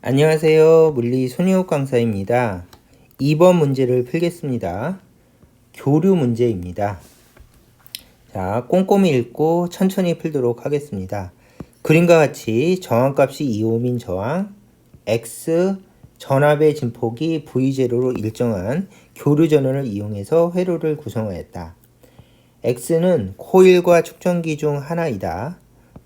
안녕하세요. 물리 손희옥 강사입니다. 2번 문제를 풀겠습니다. 교류 문제입니다. 자, 꼼꼼히 읽고 천천히 풀도록 하겠습니다. 그림과 같이 저항값이 2옴인 저항, X, 전압의 진폭이 V0로 일정한 교류 전원을 이용해서 회로를 구성하였다. X는 코일과 축전기 중 하나이다.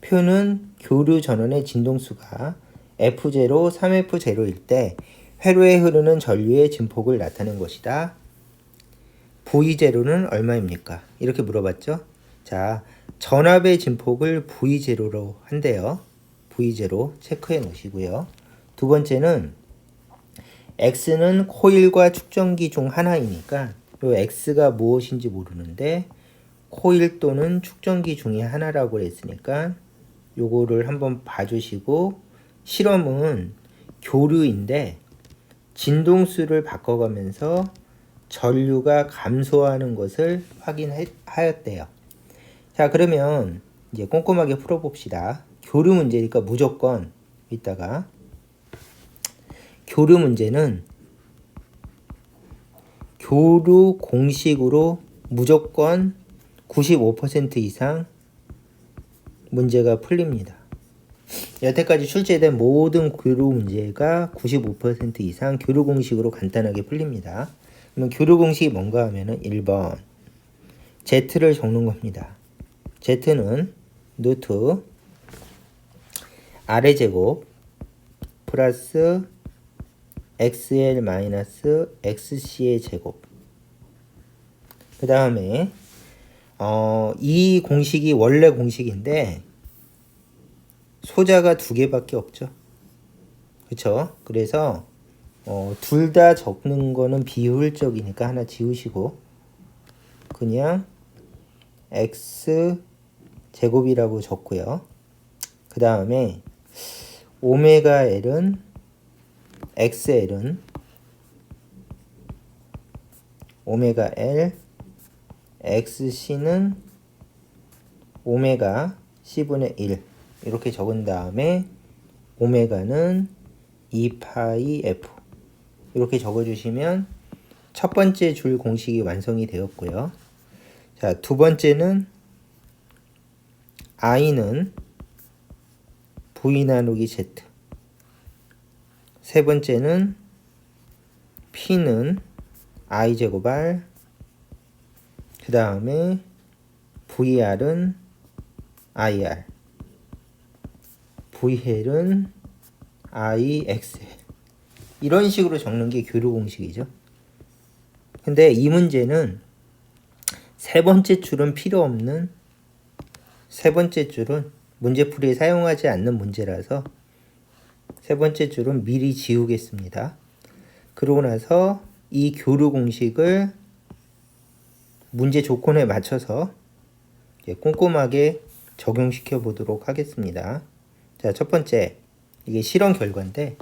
표는 교류 전원의 진동수가 F0, 3F0일 때 회로에 흐르는 전류의 진폭을 나타낸 것이다. V0는 얼마입니까? 이렇게 물어봤죠. 자, 전압의 진폭을 V0로 한대요. V0 체크해 놓으시고요. 두 번째는 X는 코일과 축전기 중 하나이니까 요 X가 무엇인지 모르는데 코일 또는 축전기 중에 하나라고 했으니까 요거를 한번 봐주시고, 실험은 교류인데 진동수를 바꿔가면서 전류가 감소하는 것을 확인하였대요. 자, 그러면 이제 꼼꼼하게 풀어봅시다. 교류 문제니까 무조건 이따가 교류 문제는 교류 공식으로 무조건 95% 이상 문제가 풀립니다. 여태까지 출제된 모든 교류 문제가 95% 이상 교류 공식으로 간단하게 풀립니다. 그러면 교류 공식이 뭔가 하면은 1번 Z를 적는 겁니다. Z는 루트 R의 제곱 플러스 XL 마이너스 XC의 제곱. 그 다음에 이 공식이 원래 공식인데 소자가 두 개밖에 없죠. 그쵸? 그래서 둘 다 적는 거는 비효율적이니까 하나 지우시고 그냥 X 제곱이라고 적고요. 그 다음에 오메가 L은 XL은 오메가 L, XC는 오메가 C분의 1 이렇게 적은 다음에 오메가는 2파이 F 이렇게 적어주시면 첫 번째 줄 공식이 완성이 되었고요. 자, 두 번째는 I는 V 나누기 Z, 세 번째는 P는 I 제곱 R, 그 다음에 VR은 IR, VL은 IXL 이런 식으로 적는 게 교류 공식이죠. 근데 이 문제는 세 번째 줄은 필요 없는, 세 번째 줄은 문제풀이에 사용하지 않는 문제라서 세 번째 줄은 미리 지우겠습니다. 그러고 나서 이 교류 공식을 문제 조건에 맞춰서 꼼꼼하게 적용시켜 보도록 하겠습니다. 자, 첫 번째, 이게 실험 결과인데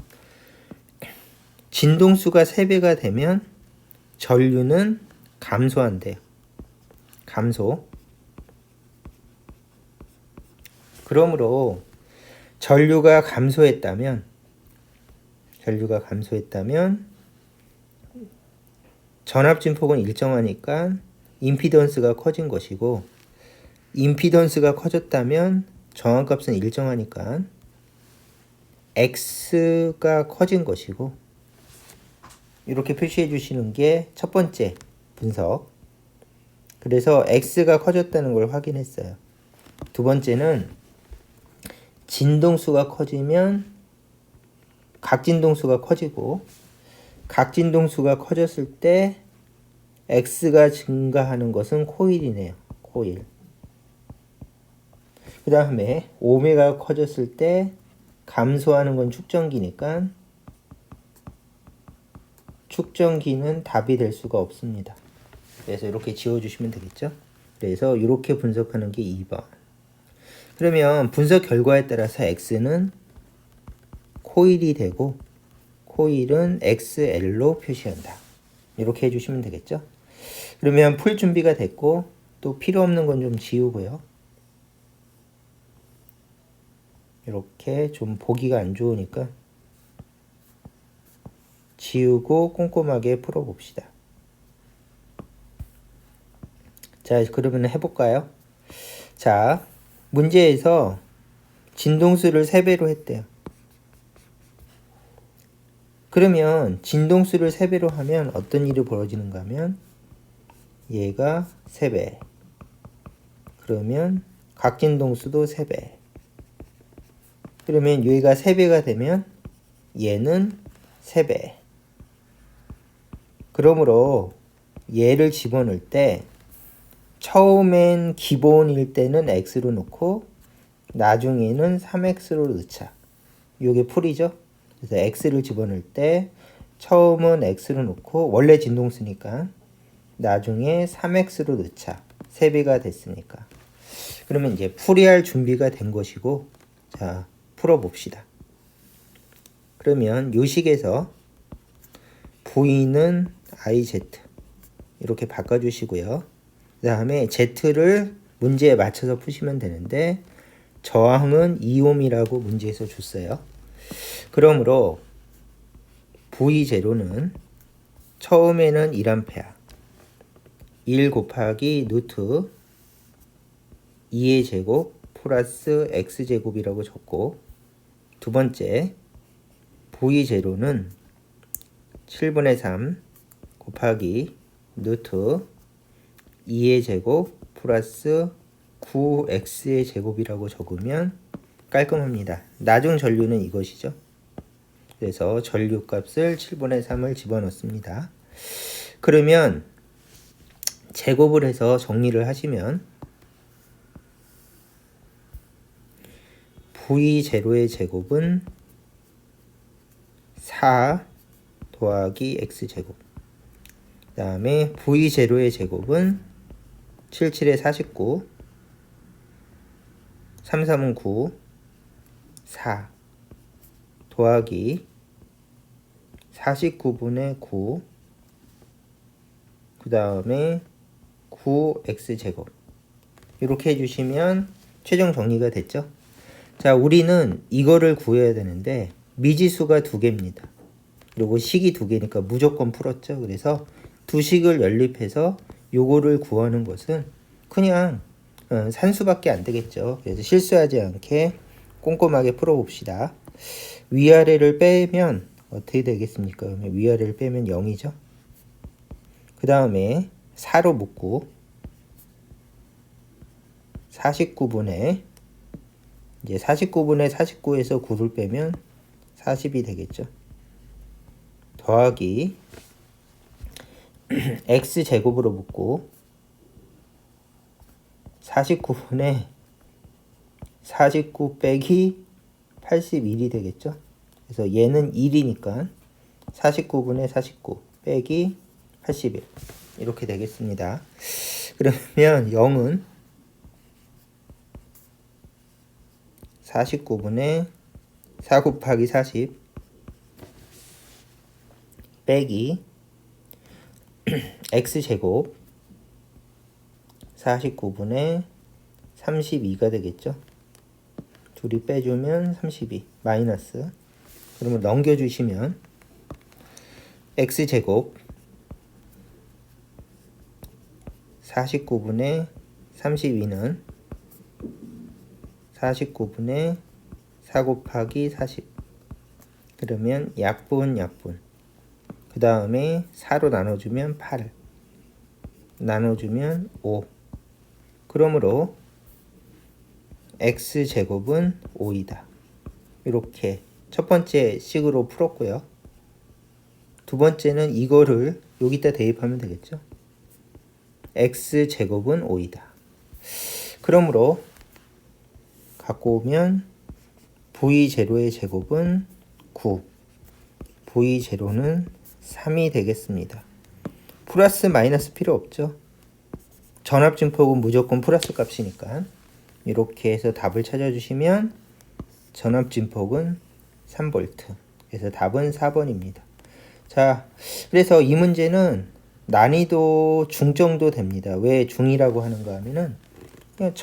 진동수가 3배가 되면 전류는 감소한대요. 감소. 그러므로 전류가 감소했다면 전압 진폭은 일정하니까 임피던스가 커진 것이고, 임피던스가 커졌다면 저항값은 일정하니까 X가 커진 것이고, 이렇게 표시해 주시는 게 첫 번째 분석. 그래서 X가 커졌다는 걸 확인했어요. 두 번째는 진동수가 커지면 각진동수가 커지고, 각진동수가 커졌을 때 X가 증가하는 것은 코일이네요. 코일. 그 다음에 오메가가 커졌을 때 감소하는 건 축전기니까 축전기는 답이 될 수가 없습니다. 그래서 이렇게 지워주시면 되겠죠. 그래서 이렇게 분석하는 게 2번. 그러면 분석 결과에 따라서 X는 코일이 되고 코일은 XL로 표시한다. 이렇게 해주시면 되겠죠. 그러면 풀 준비가 됐고 또 필요 없는 건 좀 지우고요. 이렇게 좀 보기가 안 좋으니까 지우고 꼼꼼하게 풀어봅시다. 자, 그러면 해볼까요? 자, 문제에서 진동수를 3배로 했대요. 그러면 진동수를 3배로 하면 어떤 일이 벌어지는가 하면 얘가 3배. 그러면 각진동수도 3배. 그러면 얘가 3배가 되면 얘는 3배. 그러므로 얘를 집어넣을 때 처음엔 기본일 때는 x로 놓고 나중에는 3x로 넣자. 이게 풀이죠. 그래서 x를 집어넣을 때 처음은 x로 놓고 원래 진동수니까 나중에 3x로 넣자. 3배가 됐으니까. 그러면 이제 풀이할 준비가 된 것이고, 자, 풀어봅시다. 그러면 요식에서 v는 iz 이렇게 바꿔주시고요. 그 다음에 z를 문제에 맞춰서 푸시면 되는데 저항은 2옴이라고 문제에서 줬어요. 그러므로 V0는 처음에는 1A 1 곱하기 루트 2의 제곱 플러스 x제곱이라고 적고, 두 번째 V0는 7분의 3 곱하기 루트 2의 제곱 플러스 9x의 제곱이라고 적으면 깔끔합니다. 나중 전류는 이것이죠. 그래서 전류값을 7분의 3을 집어넣습니다. 그러면 제곱을 해서 정리를 하시면 V0의 제곱은 4 더하기 x제곱. 그 다음에 V0의 제곱은 77에 49 3, 3은 9 4 더하기 49분의 9 그 다음에 9x제곱. 이렇게 해주시면 최종 정리가 됐죠. 자, 우리는 이거를 구해야 되는데 미지수가 2개입니다. 그리고 식이 2개니까 무조건 풀었죠. 그래서 두 식을 연립해서 요거를 구하는 것은 그냥 산수밖에 안 되겠죠. 그래서 실수하지 않게 꼼꼼하게 풀어봅시다. 위아래를 빼면 어떻게 되겠습니까? 위아래를 빼면 0이죠. 그 다음에 4로 묶고 49분의 이제 49분의 49에서 9를 빼면 40이 되겠죠. 더하기 x제곱으로 묶고 49분의 49 빼기 81이 되겠죠. 그래서 얘는 1이니까 49분의 49 빼기 81 이렇게 되겠습니다. 그러면 0은 49분의 4 곱하기 40 빼기 x제곱 49분의 32가 되겠죠. 둘이 빼주면 32 마이너스. 그러면 넘겨주시면 x제곱 49분의 32는 49분의 4 곱하기 40. 그러면 약분 그 다음에 4로 나눠주면 8 나눠주면 5. 그러므로 x제곱은 5이다. 이렇게 첫 번째 식으로 풀었고요. 두 번째는 이거를 여기다 대입하면 되겠죠. x제곱은 5이다. 그러므로 갖고 오면 V0의 제곱은 9, V0는 3이 되겠습니다. 플러스 마이너스 필요 없죠. 전압증폭은 무조건 플러스 값이니까 이렇게 해서 답을 찾아주시면 전압증폭은 3V. 그래서 답은 4번입니다. 자, 그래서 이 문제는 난이도 중 정도 됩니다. 왜 중이라고 하는가 하면은 그냥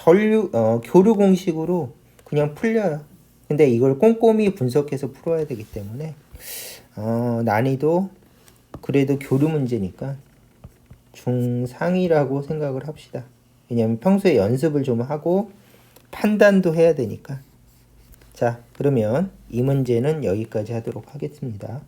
교류 공식으로 그냥 풀려요. 근데 이걸 꼼꼼히 분석해서 풀어야 되기 때문에 난이도 그래도 교류 문제니까 중상이라고 생각을 합시다. 왜냐면 평소에 연습을 좀 하고 판단도 해야 되니까. 자, 그러면 이 문제는 여기까지 하도록 하겠습니다.